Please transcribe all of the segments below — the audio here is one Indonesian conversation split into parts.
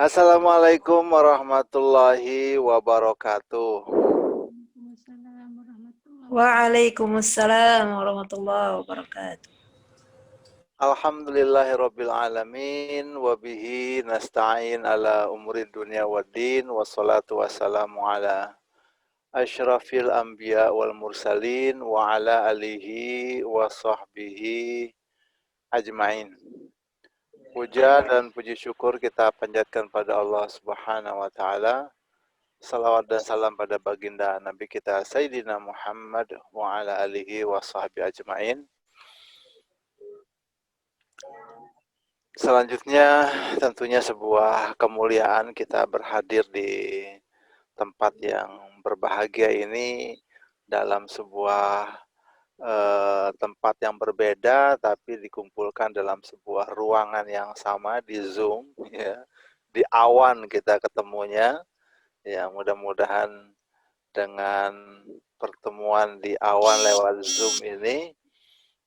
Assalamualaikum warahmatullahi wabarakatuh. Waalaikumsalam warahmatullahi wabarakatuh. Alhamdulillahirabbil alamin wa bihi nasta'in ala umuri dunya waddin wassalatu wassalamu ala asyrafil anbiya wal mursalin wa ala alihi wa sahbihi ajmain. Puja dan puji syukur kita panjatkan pada Allah Subhanahu wa taala. Salawat dan salam pada baginda Nabi kita Sayyidina Muhammad wa ala alihi wa sahbihi ajmain. Selanjutnya tentunya sebuah kemuliaan kita berhadir di tempat yang berbahagia ini dalam sebuah tempat yang berbeda tapi dikumpulkan dalam sebuah ruangan yang sama di Zoom ya. Di awan kita ketemunya. Ya, mudah-mudahan dengan pertemuan di awan lewat Zoom ini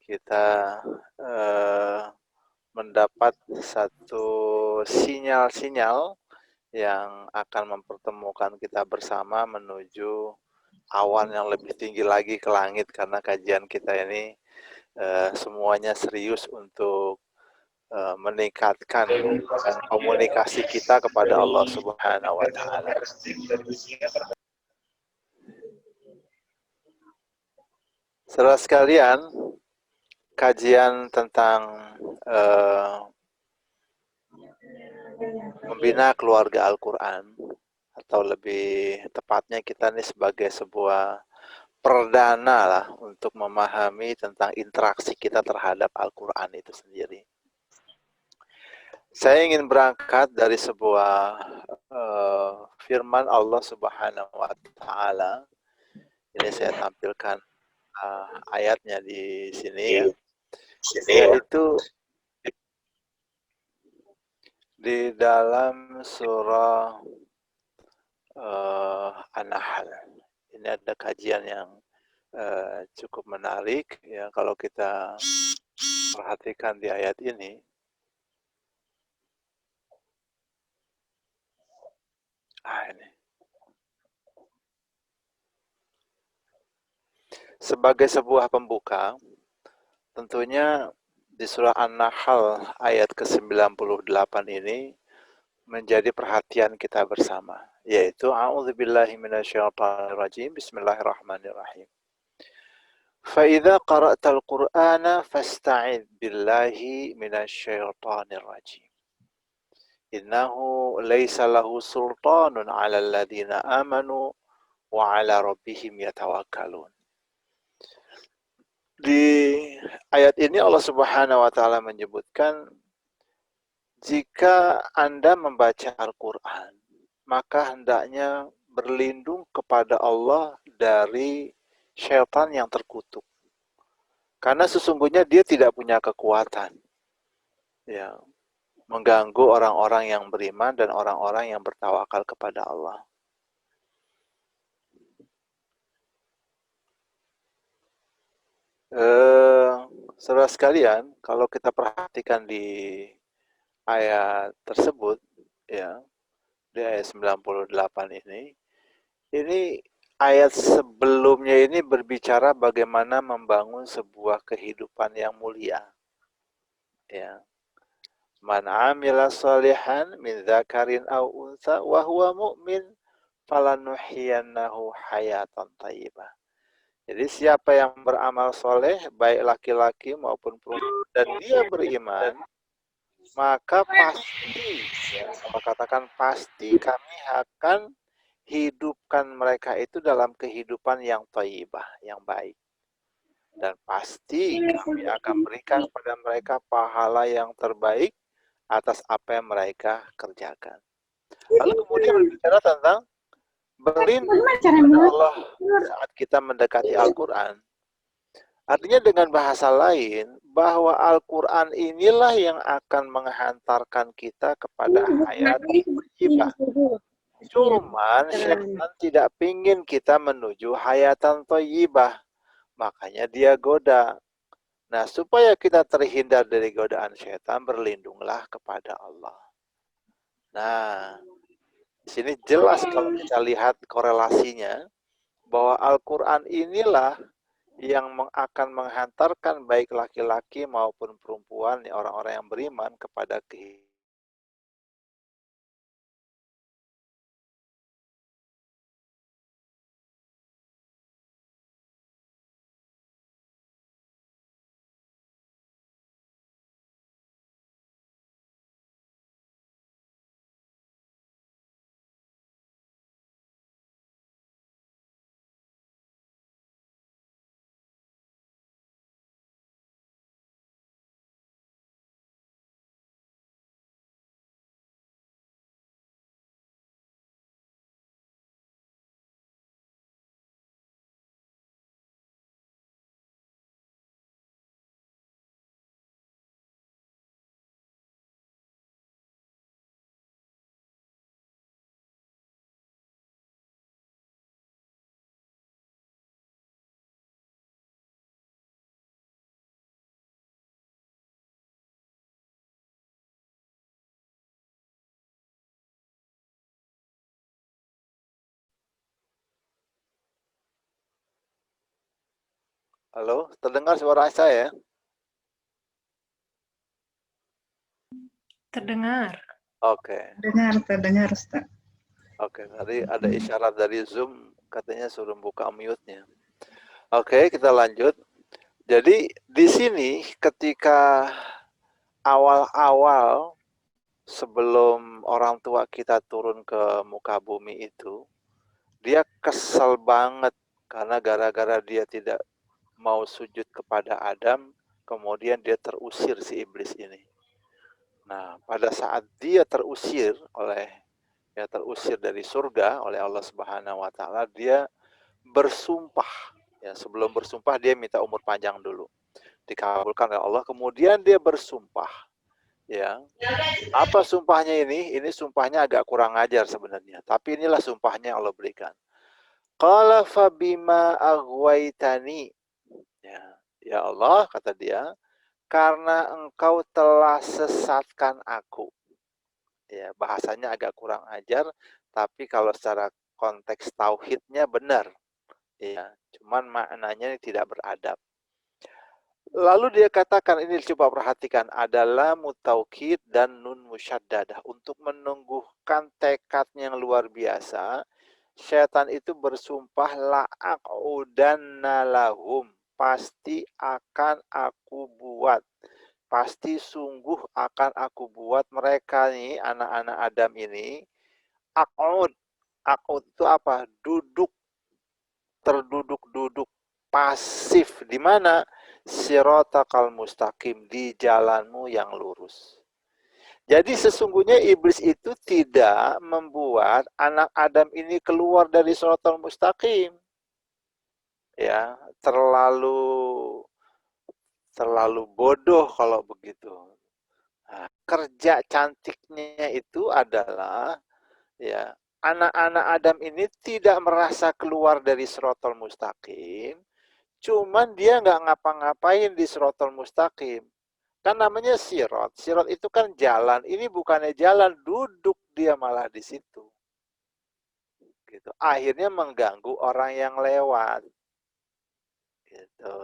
kita mendapat satu sinyal-sinyal yang akan mempertemukan kita bersama menuju awan yang lebih tinggi lagi ke langit, karena kajian kita ini semuanya serius untuk meningkatkan komunikasi kita kepada Allah Subhanahu wa taala. Saudara sekalian, kajian tentang membina keluarga Al-Quran, atau lebih tepatnya kita ini sebagai sebuah perdana lah untuk memahami tentang interaksi kita terhadap Al-Quran itu sendiri. Saya ingin berangkat dari sebuah firman Allah Subhanahu wa taala. Ini saya tampilkan ayatnya di sini ya. Yaitu di dalam surah An-Nahl. Ini ada kajian yang cukup menarik ya kalau kita perhatikan di ayat ini. Ini. Sebagai sebuah pembuka, tentunya di surah An-Nahl ayat ke-98 ini menjadi perhatian kita bersama, yaitu a'udzubillahi minasyaitonirrajim, bismillahirrahmanirrahim. Fa'idza qara'tal Qur'ana fasta'idz billahi minasyaitonirrajim. Innahu laisa lahu sultanun 'alal ladzina amanu wa 'ala rabbihim yatawakkalun. Di ayat ini Allah Subhanahu wa taala menyebutkan jika Anda membaca Al-Qur'an, maka hendaknya berlindung kepada Allah dari syaitan yang terkutuk. Karena sesungguhnya dia tidak punya kekuatan ya, mengganggu orang-orang yang beriman dan orang-orang yang bertawakal kepada Allah. Saudara sekalian, kalau kita perhatikan di ayat tersebut ya, di ayat 98 ini ayat sebelumnya ini berbicara bagaimana membangun sebuah kehidupan yang mulia ya. Man 'amila shalihan min dzakarin aw untha wa huwa mu'min falanuhyiyannahu hayatan thayyibah. Jadi siapa yang beramal soleh, baik laki-laki maupun perempuan, dan dia beriman, maka pasti, ya, Allah katakan pasti kami akan hidupkan mereka itu dalam kehidupan yang thayyibah, yang baik. Dan pasti kami akan berikan kepada mereka pahala yang terbaik atas apa yang mereka kerjakan. Lalu kemudian berbicara tentang berlindung kepada Allah saat kita mendekati Al-Quran. Artinya dengan bahasa lain, bahwa Al-Quran inilah yang akan menghantarkan kita kepada hayatan thayyibah. Cuman syaitan tidak ingin kita menuju hayatan thayyibah. Makanya dia goda. Nah, supaya kita terhindar dari godaan syaitan, berlindunglah kepada Allah. Nah, di sini jelas kalau kita lihat korelasinya bahwa Al-Quran inilah yang akan menghantarkan baik laki-laki maupun perempuan, orang-orang yang beriman kepada kehidupan. Halo, terdengar suara saya? Terdengar. Oke. Terdengar, Ustaz. Oke, tadi ada isyarat dari Zoom katanya suruh buka mute-nya. Oke, kita lanjut. Jadi di sini ketika awal-awal sebelum orang tua kita turun ke muka bumi itu, dia kesel banget karena gara-gara dia tidak mau sujud kepada Adam, kemudian dia terusir si iblis ini. Nah, pada saat dia terusir dari surga oleh Allah Subhanahu wa taala, dia bersumpah. Ya, sebelum bersumpah dia minta umur panjang dulu. Dikabulkan oleh Allah, kemudian dia bersumpah. Ya. Apa sumpahnya ini? Ini sumpahnya agak kurang ajar sebenarnya, tapi inilah sumpahnya yang Allah berikan. Qala fabima aghwaytani. Ya Allah, kata dia, karena engkau telah sesatkan aku. Ya, bahasanya agak kurang ajar, tapi kalau secara konteks tauhidnya benar. Ya, cuman maknanya tidak beradab. Lalu dia katakan, ini coba perhatikan, adalah mutaukid dan nun musyaddadah. Untuk menunggukan tekadnya yang luar biasa, syaitan itu bersumpah la'aqudanna lahum. Pasti akan aku buat. Pasti sungguh akan aku buat mereka nih, anak-anak Adam ini. Aq'ud. Aq'ud itu apa? Duduk. Terduduk-duduk. Pasif. Di mana? Siratakal mustaqim, di jalanmu yang lurus. Jadi sesungguhnya iblis itu tidak membuat anak Adam ini keluar dari siratal mustaqim. Ya, terlalu bodoh kalau begitu. Nah, kerja cantiknya itu adalah ya, anak-anak Adam ini tidak merasa keluar dari siratal mustaqim. Cuman dia nggak ngapa-ngapain di siratal mustaqim. Kan namanya sirat. Sirat itu kan jalan. Ini bukannya jalan, duduk dia malah di situ. Gitu. Akhirnya mengganggu orang yang lewat. Gitu.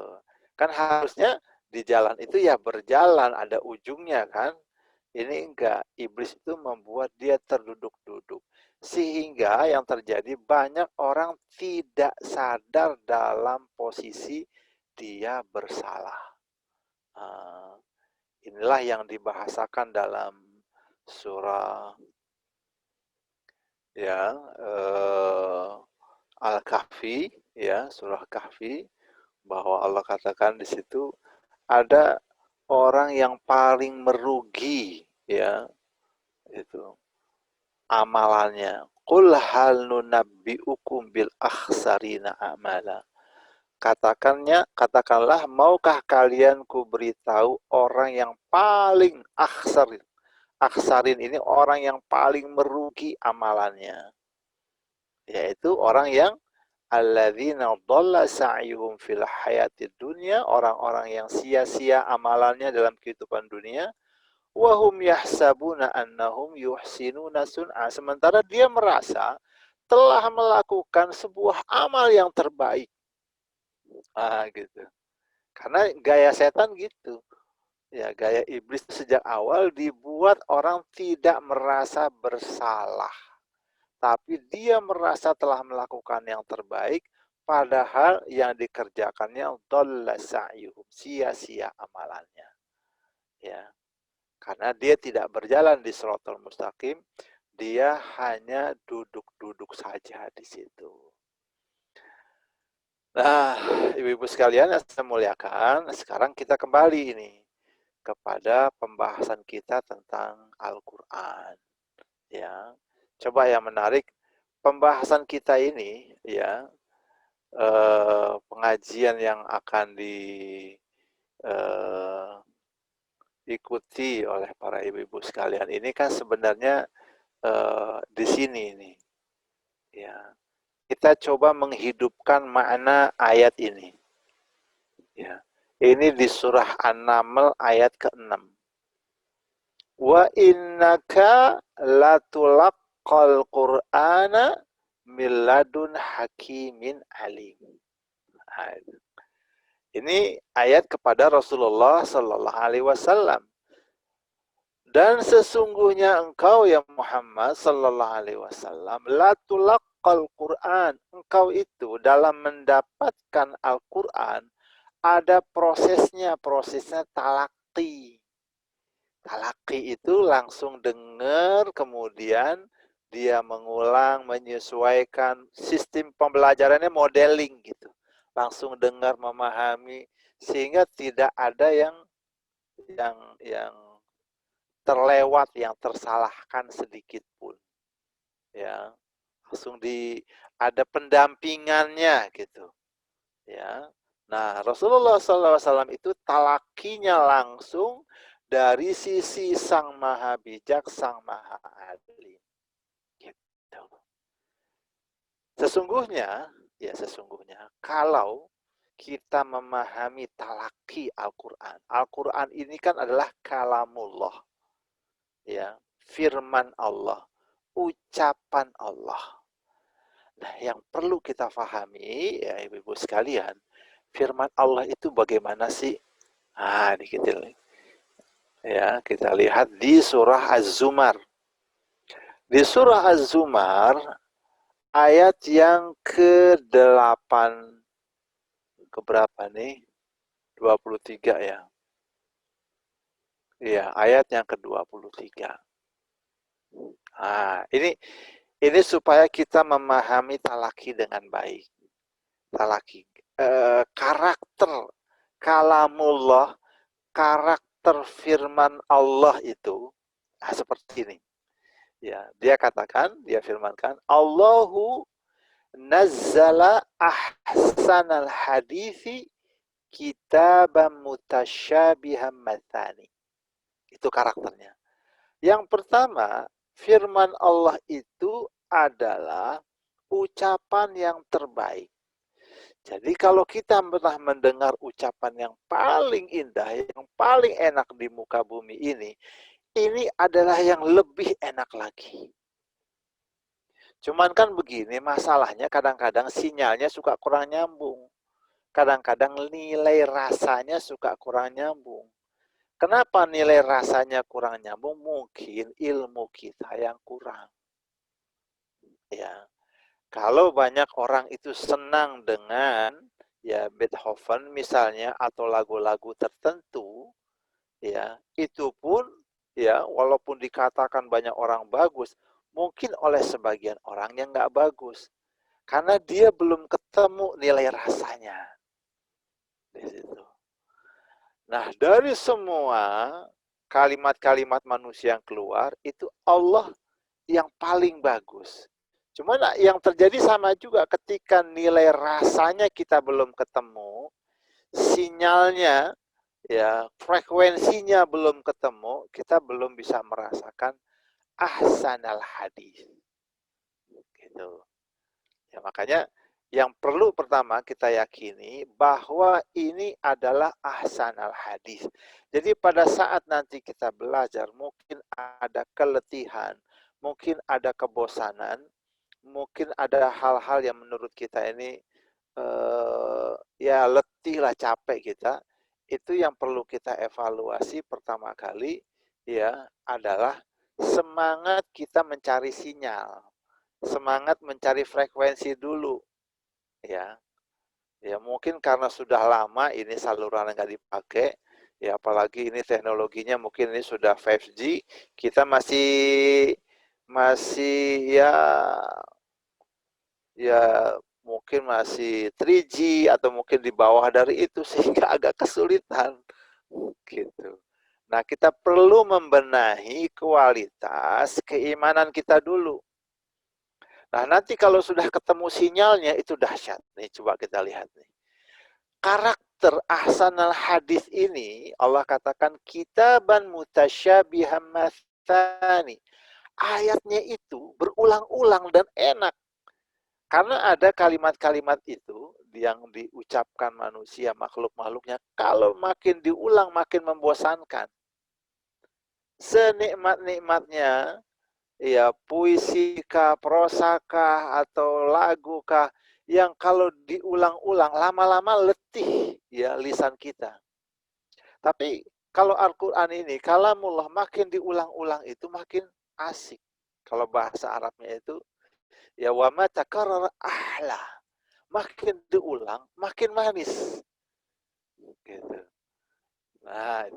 Kan harusnya di jalan itu ya berjalan, ada ujungnya kan. Ini enggak. Iblis itu membuat dia terduduk-duduk. Sehingga yang terjadi banyak orang tidak sadar dalam posisi dia bersalah. Inilah yang dibahasakan dalam surah ya Al-Kahfi, ya surah Kahfi, bahwa Allah katakan di situ ada orang yang paling merugi, ya itu amalannya. Qul hal nunabbi'ukum bil akhsarina amala. Katakanlah, maukah kalian ku beritahu orang yang paling akhsarin. Akhsarin ini orang yang paling merugi amalannya. Yaitu orang yang alladzina dhalla sa'yuhum fil hayatid dunya, orang-orang yang sia-sia amalannya dalam kehidupan dunia, wa hum yahsabuna annahum yuhsinuna sun'a. Sementara dia merasa telah melakukan sebuah amal yang terbaik. Gitu. Karena gaya setan gitu. Ya, gaya iblis sejak awal dibuat orang tidak merasa bersalah. Tapi dia merasa telah melakukan yang terbaik, padahal yang dikerjakannya dhalla sa'yuhum, sia-sia amalannya. Ya, karena dia tidak berjalan di shiratal mustaqim, dia hanya duduk-duduk saja di situ. Nah, ibu-ibu sekalian yang saya muliakan, sekarang kita kembali ini kepada pembahasan kita tentang Al-Quran. Ya, coba yang menarik, pembahasan kita ini, ya, pengajian yang akan diikuti oleh para ibu-ibu sekalian ini kan sebenarnya di sini nih, ya. Kita coba menghidupkan makna ayat ini. Ya. Ini di surah An-Naml ayat ke-6. Wa innaka latulaqqal Qur'ana min ladun hakimin alim. Ini ayat kepada Rasulullah sallallahu alaihi wasallam. Dan sesungguhnya engkau ya Muhammad sallallahu alaihi wasallam latulaqqal Qur'an. Engkau itu dalam mendapatkan Al-Qur'an ada prosesnya talaqi. Talaqi itu langsung dengar, kemudian dia mengulang, menyesuaikan, sistem pembelajarannya modeling gitu. Langsung dengar, memahami, sehingga tidak ada yang terlewat, yang tersalahkan sedikit pun. Ya, langsung ada pendampingannya gitu. Ya. Nah, Rasulullah SAW itu talakinya langsung dari sisi Sang Maha Bijak, Sang Maha Alim. Gitu. Sesungguhnya kalau kita memahami talaki Al-Quran, Al-Quran ini kan adalah kalamullah, ya, firman Allah, ucapan Allah. Nah, yang perlu kita pahami, ya ibu-ibu sekalian, firman Allah itu bagaimana sih? Ya, kita lihat di surah Az-Zumar. Di surah Az-Zumar, ayat yang ke-8, keberapa nih? 23 ya. Iya, ayat yang ke-23. Ini supaya kita memahami talaki dengan baik. Talaki, karakter kalamullah, karakter firman Allah itu seperti ini. Ya, dia firmankan, Allahu nazzala ahsanal hadithi kitaban mutasyabihan mathani. Itu karakternya. Yang pertama, firman Allah itu adalah ucapan yang terbaik. Jadi kalau kita pernah mendengar ucapan yang paling indah, yang paling enak di muka bumi ini adalah yang lebih enak lagi. Cuman kan begini, masalahnya kadang-kadang sinyalnya suka kurang nyambung. Kadang-kadang nilai rasanya suka kurang nyambung. Kenapa nilai rasanya kurang nyambung? Mungkin ilmu kita yang kurang. Ya. Kalau banyak orang itu senang dengan ya Beethoven misalnya atau lagu-lagu tertentu, ya, itu pun ya walaupun dikatakan banyak orang bagus, mungkin oleh sebagian orang yang nggak bagus. Karena dia belum ketemu nilai rasanya. Di situ. Nah, dari semua kalimat-kalimat manusia yang keluar, itu Allah yang paling bagus. Cuma yang terjadi sama juga ketika nilai rasanya kita belum ketemu, sinyalnya, ya, frekuensinya belum ketemu, kita belum bisa merasakan ahsanal hadis. Gitu. Ya, makanya Yang perlu pertama kita yakini bahwa ini adalah ahsanal hadis. Jadi pada saat nanti kita belajar mungkin ada keletihan, mungkin ada kebosanan, mungkin ada hal-hal yang menurut kita ini ya letih lah, capek kita. Itu yang perlu kita evaluasi pertama kali ya adalah semangat kita mencari sinyal, semangat mencari frekuensi dulu ya. Ya mungkin karena sudah lama ini saluran nggak dipakai, ya apalagi ini teknologinya mungkin ini sudah 5G, kita masih masih ya mungkin masih 3G atau mungkin di bawah dari itu sehingga agak kesulitan gitu. Nah, kita perlu membenahi kualitas keimanan kita dulu. Nah, nanti kalau sudah ketemu sinyalnya itu dahsyat. Nih coba kita lihat nih. Karakter ahsanal hadis ini Allah katakan kitaban mutasyabihan matsani. Ayatnya itu berulang-ulang dan enak. Karena ada kalimat-kalimat itu yang diucapkan manusia, makhluk-makhluknya, kalau makin diulang makin membosankan. Senikmat-nikmatnya, ya puisi kah, prosa kah, atau lagu kah, yang kalau diulang-ulang lama-lama letih ya lisan kita. Tapi kalau Al-Quran ini, kalamullah makin diulang-ulang itu makin asik. Kalau bahasa Arabnya itu, ya wa ma takarrara ahla. Makin diulang, makin manis. Gitu. Nah,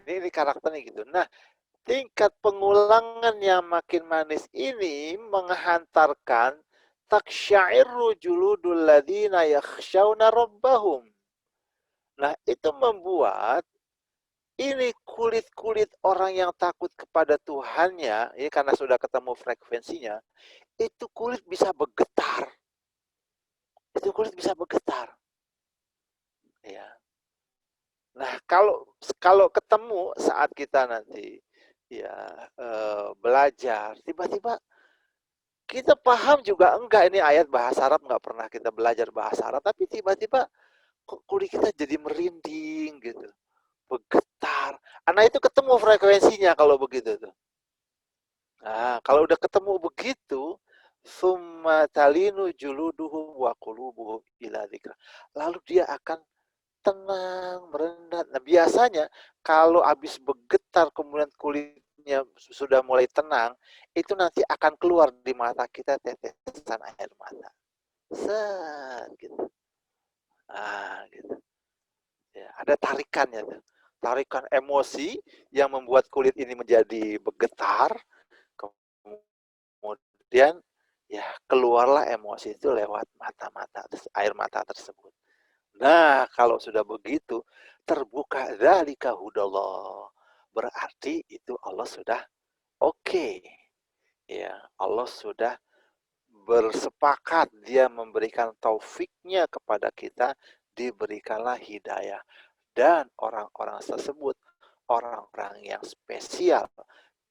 ini karakternya gitu. Nah, tingkat pengulangan yang makin manis ini menghantarkan taksyairu juludul ladina yakhshawna rabbahum. Nah, itu membuat ini kulit-kulit orang yang takut kepada Tuhannya, ya karena sudah ketemu frekuensinya, itu kulit bisa bergetar. Itu kulit bisa bergetar. Ya. Nah, kalau ketemu saat kita nanti ya belajar, tiba-tiba kita paham juga enggak ini ayat bahasa Arab, enggak pernah kita belajar bahasa Arab, tapi tiba-tiba kulit kita jadi merinding gitu, bergetar. Nah, itu ketemu frekuensinya kalau begitu tuh. Nah, kalau udah ketemu begitu, summa talinu juluduhum wa qulubuhum ila dzikra. Lalu dia akan tenang, merendah. Nah, biasanya kalau habis bergetar kemudian kulitnya sudah mulai tenang, itu nanti akan keluar di mata kita tetesan air mata. Set, gitu. Ah, gitu. Ya, ada tarikannya tuh. Tarikan emosi yang membuat kulit ini menjadi bergetar. Kemudian ya keluarlah emosi itu lewat mata-mata, air mata tersebut. Nah, kalau sudah begitu, terbuka dzalika hudallah. Berarti itu Allah sudah oke. Ya, Allah sudah bersepakat dia memberikan taufiknya kepada kita, diberikanlah hidayah. Dan orang-orang tersebut, orang-orang yang spesial.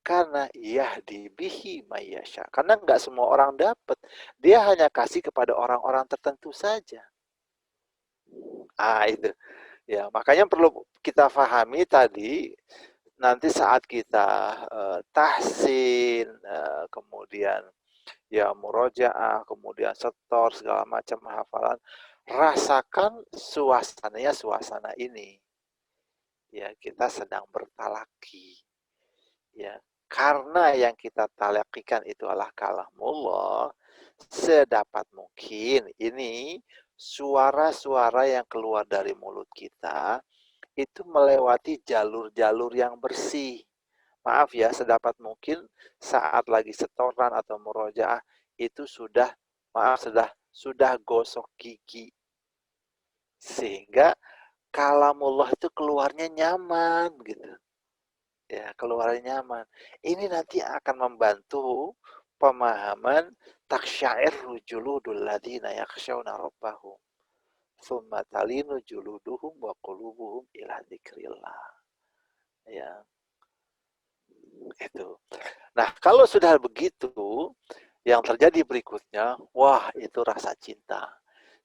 Karena yahdi bihi mayyasha. Karena nggak semua orang dapat. Dia hanya kasih kepada orang-orang tertentu saja. Ah, itu. Ya, makanya perlu kita pahami tadi, nanti saat kita tahsin, kemudian ya murojaah, kemudian setor, segala macam hafalan, rasakan suasananya suasana ini. Ya, kita sedang bertalaki. Ya, karena yang kita talakikan itu adalah kalamullah, sedapat mungkin ini suara-suara yang keluar dari mulut kita itu melewati jalur-jalur yang bersih. Maaf ya, sedapat mungkin saat lagi setoran atau murojaah itu sudah sudah gosok gigi sehingga kalamullah itu keluarnya nyaman gitu. Ya, keluarnya nyaman. Ini nanti akan membantu pemahaman taksyairu juludul ladzina yakhshawna rabbahum. Tsumma talinu juluduhum wa qulubuhum ila dzikrillah. Ya, itu. Nah, kalau sudah begitu, yang terjadi berikutnya, wah itu rasa cinta.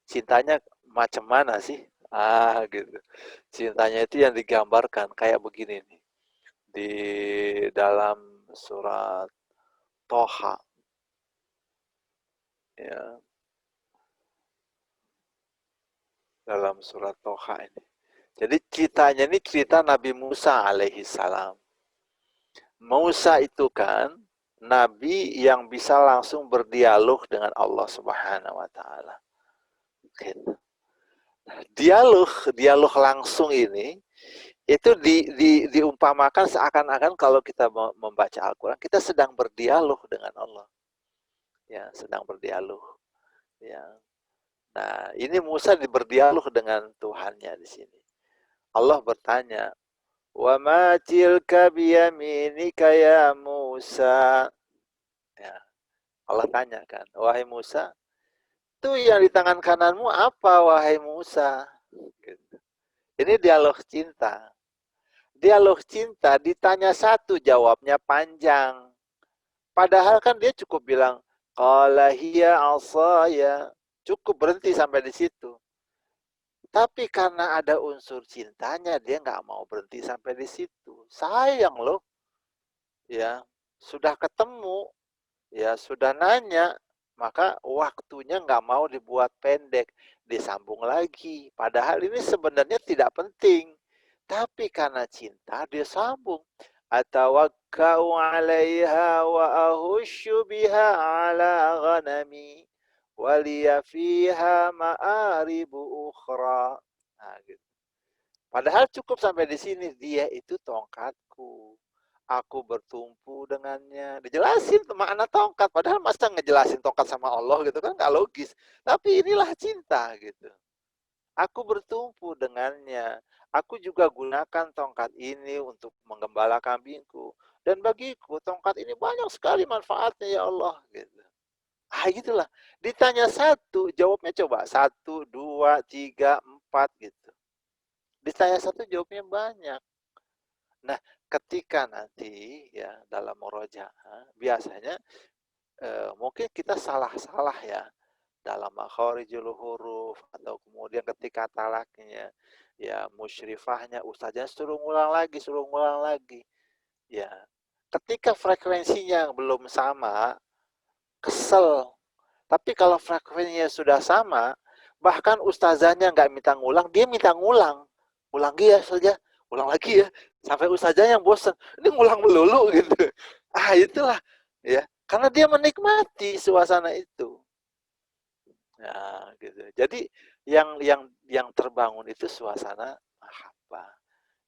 cintanya macam mana sih? Gitu. Cintanya itu yang digambarkan kayak begini nih. Di dalam surat Toha, ya, dalam surat Toha ini. Jadi ceritanya ini cerita Nabi Musa alaihi salam. Musa itu kan nabi yang bisa langsung berdialog dengan Allah Subhanahu wa taala. Gitu. Dialog langsung ini itu diumpamakan seakan-akan kalau kita membaca Al-Qur'an kita sedang berdialog dengan Allah. Ya, sedang berdialog. Ya. Nah, ini Musa berdialog dengan Tuhannya di sini. Allah bertanya, "Wa ma tilka biyaminika ya Musa?" Ya, Allah tanyakan, "Wahai Musa, itu yang di tangan kananmu apa wahai Musa?" Gitu. Ini dialog cinta. Dialog cinta ditanya satu jawabnya panjang. Padahal kan dia cukup bilang, "Qala hiya 'asaya." Cukup berhenti sampai di situ. Tapi karena ada unsur cintanya, dia nggak mau berhenti sampai di situ. Sayang loh, ya sudah ketemu, ya sudah nanya, maka waktunya nggak mau dibuat pendek, disambung lagi. Padahal ini sebenarnya tidak penting, tapi karena cinta dia sambung. Atawakkau 'alaiha wa ahusyu biha 'ala ghanami waliya fiha ma'aribu ukhra. Nah, gitu. Padahal cukup sampai di sini, dia itu tongkatku. Aku bertumpu dengannya. Dijelasin makna tongkat, padahal masa ngejelasin tongkat sama Allah gitu kan nggak logis. Tapi inilah cinta gitu. Aku bertumpu dengannya. Aku juga gunakan tongkat ini untuk menggembala kambingku. Dan bagiku tongkat ini banyak sekali manfaatnya ya Allah gitu. Gitulah. Ditanya satu, jawabnya coba 1, 2, 3, 4 gitu. Ditanya satu, jawabnya banyak. Nah, ketika nanti ya dalam murojaah biasanya mungkin kita salah-salah ya dalam makhorijul huruf atau kemudian ketika talaknya ya musyrifahnya ustaznya suruh ngulang lagi. Ya, ketika frekuensinya belum sama, kesel. Tapi kalau frekuensinya sudah sama, bahkan ustazahnya nggak minta ngulang, dia minta ngulang. Ulang lagi ya saja, ulang lagi ya. Sampai ustazah yang bosan, ini ngulang melulu gitu. Itulah ya, karena dia menikmati suasana itu. Nah, gitu. Jadi yang terbangun itu suasana mahabbah.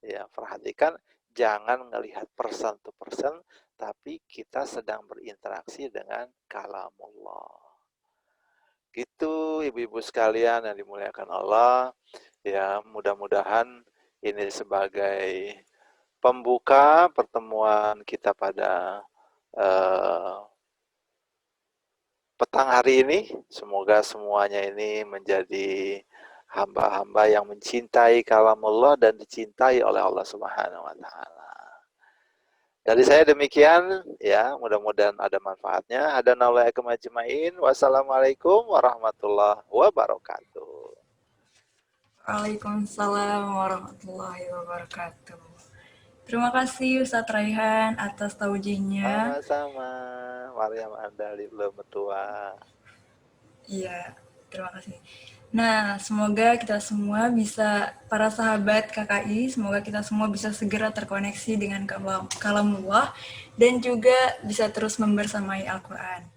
Ya, perhatikan jangan melihat person to person, tapi kita sedang berinteraksi dengan kalamullah. Gitu ibu-ibu sekalian yang dimuliakan Allah. Ya, mudah-mudahan ini sebagai pembuka pertemuan kita pada petang hari ini. Semoga semuanya ini menjadi hamba-hamba yang mencintai kalamullah dan dicintai oleh Allah Subhanahu wa taala. Dari saya demikian ya, mudah-mudahan ada manfaatnya. Hadanallahu ajmain. Wassalamualaikum warahmatullahi wabarakatuh. Waalaikumsalam warahmatullahi wabarakatuh. Terima kasih Ustadz Raihan atas taujiahnya. Sama-sama. Maryam Andali Lemetua. Iya, terima kasih. Nah, semoga kita semua bisa, para sahabat KKI, semoga kita semua bisa segera terkoneksi dengan kalamullah dan juga bisa terus membersamai Al-Quran.